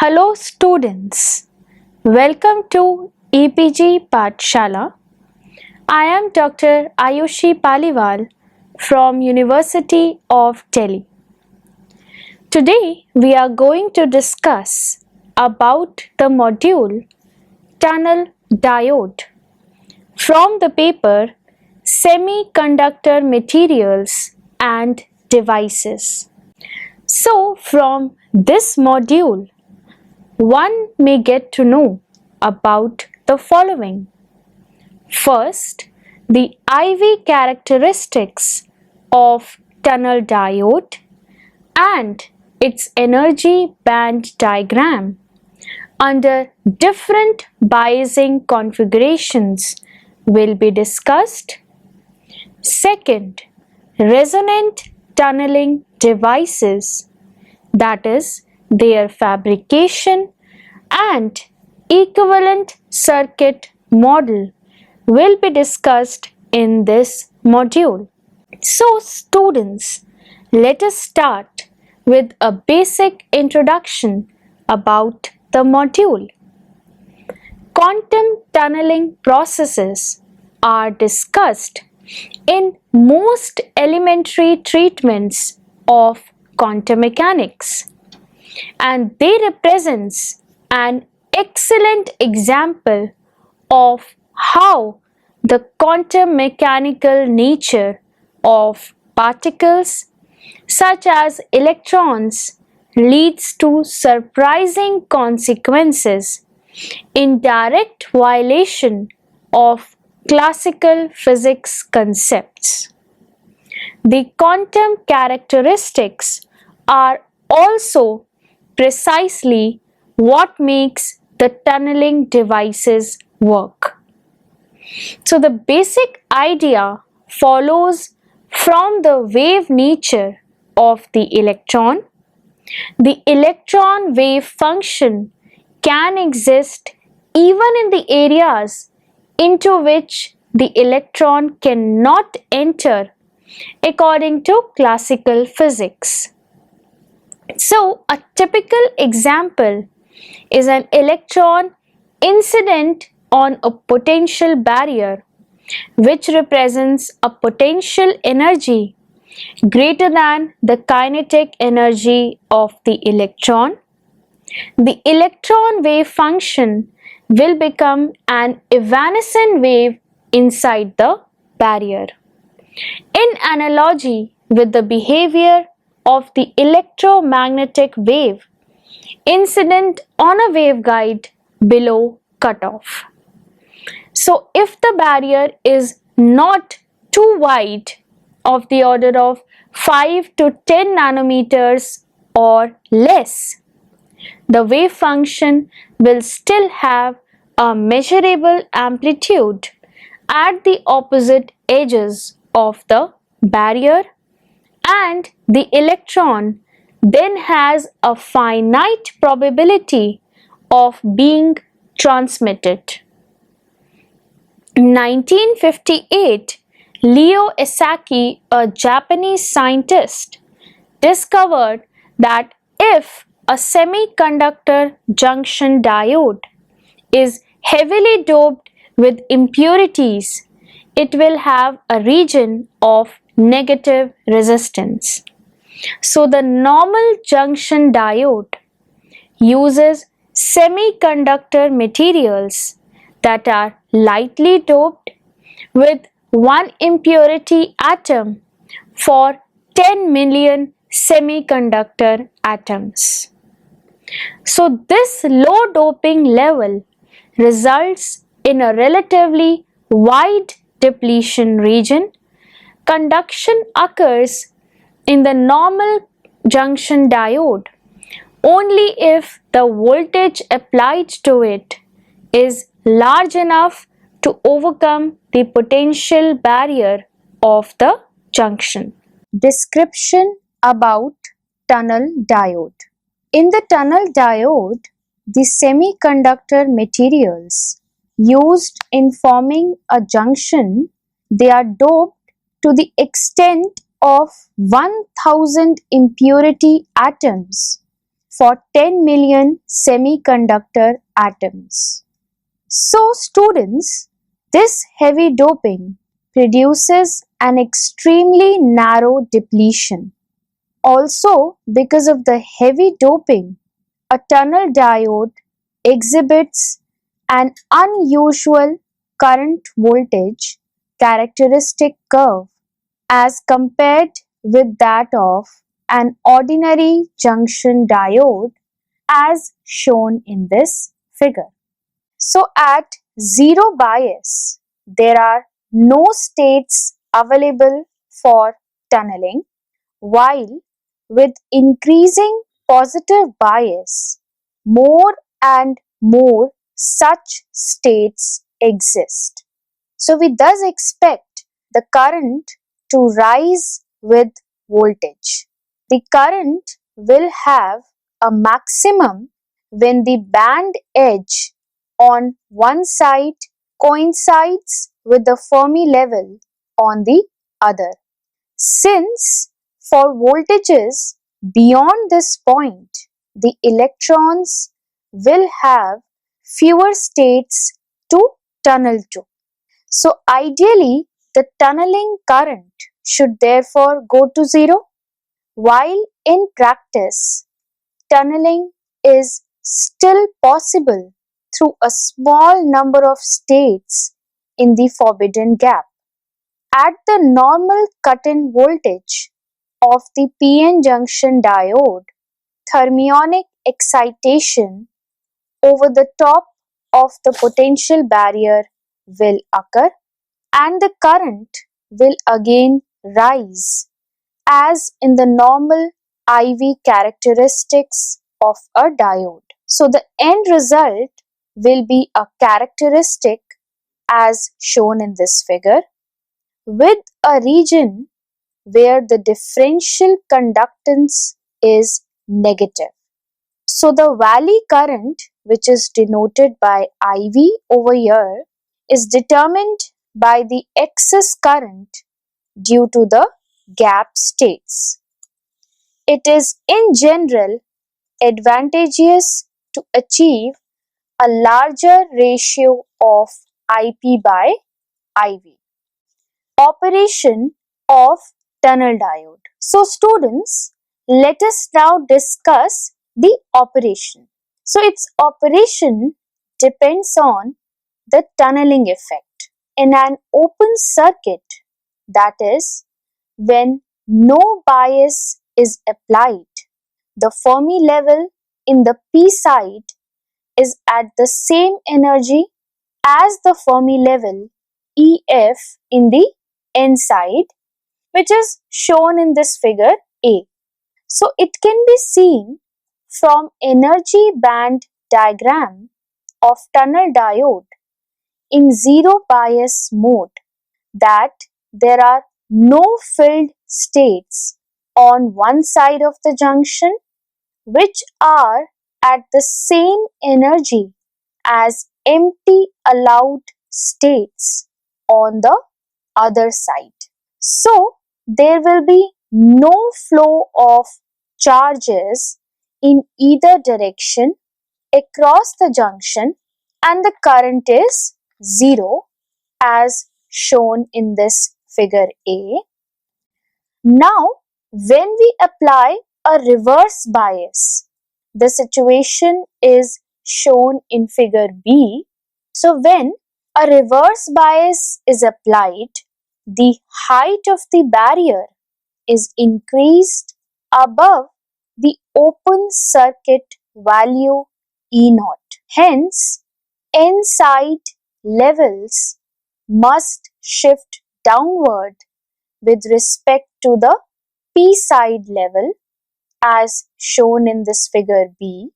Hello students, welcome to EPG Pathshala. I am Dr. Ayushi Paliwal from University of Delhi. Today we are going to discuss about the module tunnel diode from the paper Semiconductor Materials and Devices. So from this module, one may get to know about the following. First, the IV characteristics of tunnel diode and its energy band diagram under different biasing configurations will be discussed. Second, resonant tunneling devices, that is, their fabrication and equivalent circuit model will be discussed in this module. So students, let us start with a basic introduction about the module. Quantum tunneling processes are discussed in most elementary treatments of quantum mechanics, and they represents an excellent example of how the quantum mechanical nature of particles such as electrons leads to surprising consequences in direct violation of classical physics concepts. The quantum characteristics are also precisely what makes the tunneling devices work. So the basic idea follows from the wave nature of the electron. The electron wave function can exist even in the areas into which the electron cannot enter according to classical physics. So, a typical example is an electron incident on a potential barrier, which represents a potential energy greater than the kinetic energy of the electron. The electron wave function will become an evanescent wave inside the barrier. In analogy with the behavior of the electromagnetic wave incident on a waveguide below cutoff. So if the barrier is not too wide, of the order of 5 to 10 nanometers or less, the wave function will still have a measurable amplitude at the opposite edges of the barrier, and the electron then has a finite probability of being transmitted. In 1958, Leo Esaki, a Japanese scientist, discovered that if a semiconductor junction diode is heavily doped with impurities, it will have a region of negative resistance. So the normal junction diode uses semiconductor materials that are lightly doped with one impurity atom for 10 million semiconductor atoms. So this low doping level results in a relatively wide depletion region. Conduction occurs in the normal junction diode only if the voltage applied to it is large enough to overcome the potential barrier of the junction. Description about tunnel diode. In the tunnel diode, the semiconductor materials used in forming a junction, they are doped to the extent of 1000 impurity atoms for 10 million semiconductor atoms. So students, this heavy doping produces an extremely narrow depletion. Also, because of the heavy doping, a tunnel diode exhibits an unusual current voltage characteristic curve as compared with that of an ordinary junction diode as shown in this figure. So at zero bias, there are no states available for tunneling, while with increasing positive bias, more and more such states exist. So we thus expect the current to rise with voltage. The current will have a maximum when the band edge on one side coincides with the Fermi level on the other. Since for voltages beyond this point, the electrons will have fewer states to tunnel to. So ideally, the tunneling current should therefore go to zero, while in practice, tunneling is still possible through a small number of states in the forbidden gap. At the normal cut-in voltage of the PN junction diode, thermionic excitation over the top of the potential barrier will occur and the current will again rise as in the normal IV characteristics of a diode. So the end result will be a characteristic as shown in this figure with a region where the differential conductance is negative. So the valley current, which is denoted by IV over here, is determined by the excess current due to the gap states. It is in general advantageous to achieve a larger ratio of IP by IV. Operation of tunnel diode. So students, let us now discuss the operation. So its operation depends on the tunneling effect. In an open circuit, that is, when no bias is applied, the Fermi level in the P side is at the same energy as the Fermi level EF in the N side, which is shown in this figure A. So it can be seen from energy band diagram of tunnel diode in zero bias mode that there are no filled states on one side of the junction which are at the same energy as empty allowed states on the other side. So there will be no flow of charges in either direction across the junction and the current is zero as shown in this figure A. Now when we apply a reverse bias, the situation is shown in figure B. So when a reverse bias is applied, the height of the barrier is increased above the open circuit value E0. Hence, N side levels must shift downward with respect to the P side level as shown in this figure B.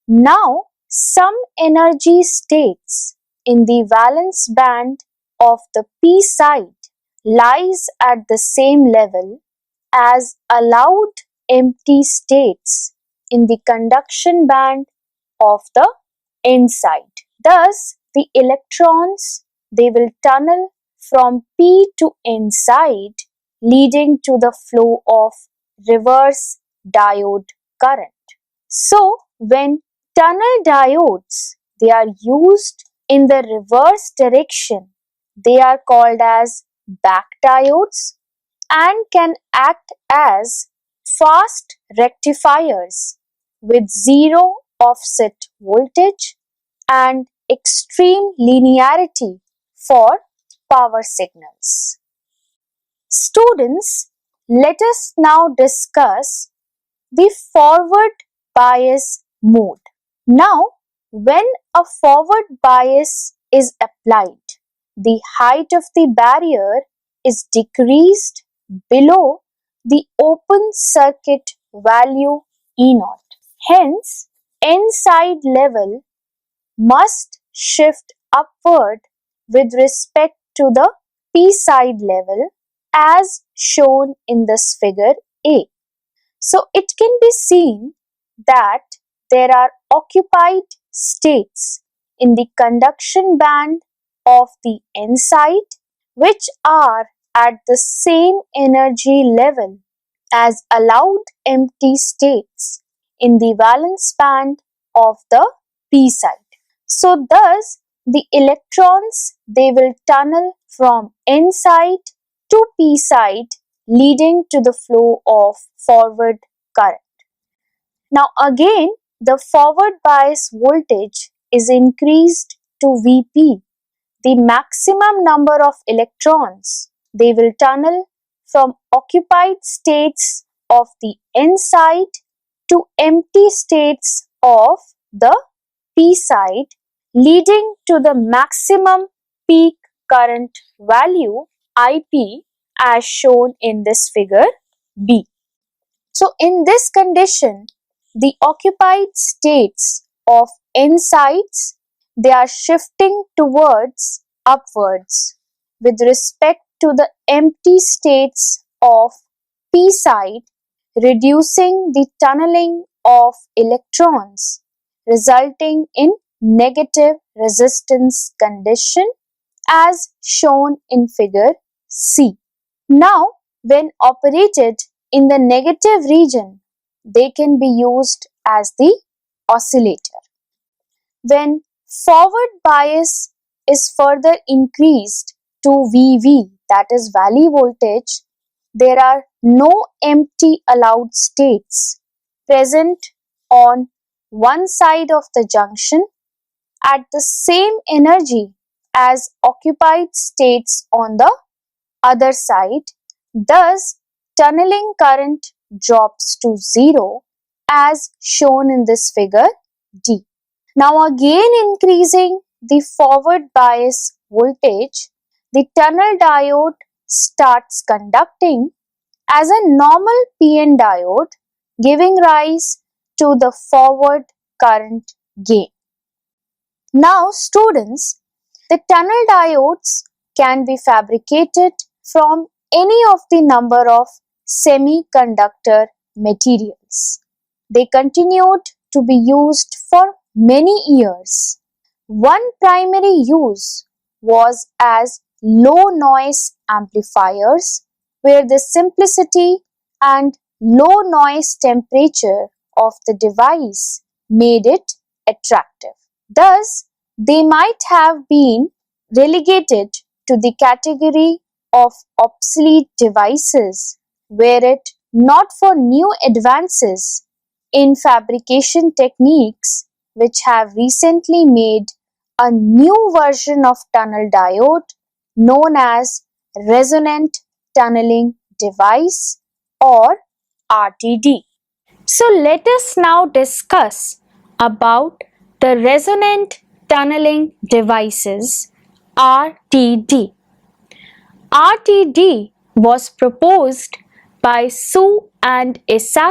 Now, some energy states in the valence band of the P side lies at the same level as allowed empty states in the conduction band of the N side. Thus, the electrons, they will tunnel from P to N side, leading to the flow of reverse diode current. So when tunnel diodes they are used in the reverse direction, they are called as back diodes and can act as fast rectifiers with zero offset voltage and extreme linearity for power signals. Students, let us now discuss the forward bias mode. Now, when a forward bias is applied, the height of the barrier is decreased below the open circuit value E0. Hence, N side level must shift upward with respect to the P side level as shown in this figure A. So it can be seen that there are occupied states in the conduction band of the N side which are at the same energy level as allowed empty states in the valence band of the P side. So thus the electrons they will tunnel from N side to P side leading to the flow of forward current. Now again the forward bias voltage is increased to Vp. The maximum number of electrons they will tunnel from occupied states of the N side to empty states of the P side leading to the maximum peak current value Ip as shown in this figure B. So in this condition, the occupied states of N sides they are shifting towards upwards with respect to the empty states of P side, reducing the tunneling of electrons, resulting in negative resistance condition as shown in figure C. Now, when operated in the negative region, they can be used as the oscillator. When forward bias is further increased to VV, that is valley voltage, there are no empty allowed states present on one side of the junction at the same energy as occupied states on the other side. Thus, tunneling current drops to zero as shown in this figure D. Now again increasing the forward bias voltage, the tunnel diode starts conducting as a normal PN diode, giving rise to the forward current gain. Now students, the tunnel diodes can be fabricated from any of the number of semiconductor materials. They continued to be used for many years. One primary use was as low noise amplifiers where the simplicity and low noise temperature of the device made it attractive. Thus, they might have been relegated to the category of obsolete devices were it not for new advances in fabrication techniques which have recently made a new version of tunnel diode known as resonant tunneling device or RTD. So let us now discuss about the resonant tunneling devices RTD. RTD was proposed by Su and Isaac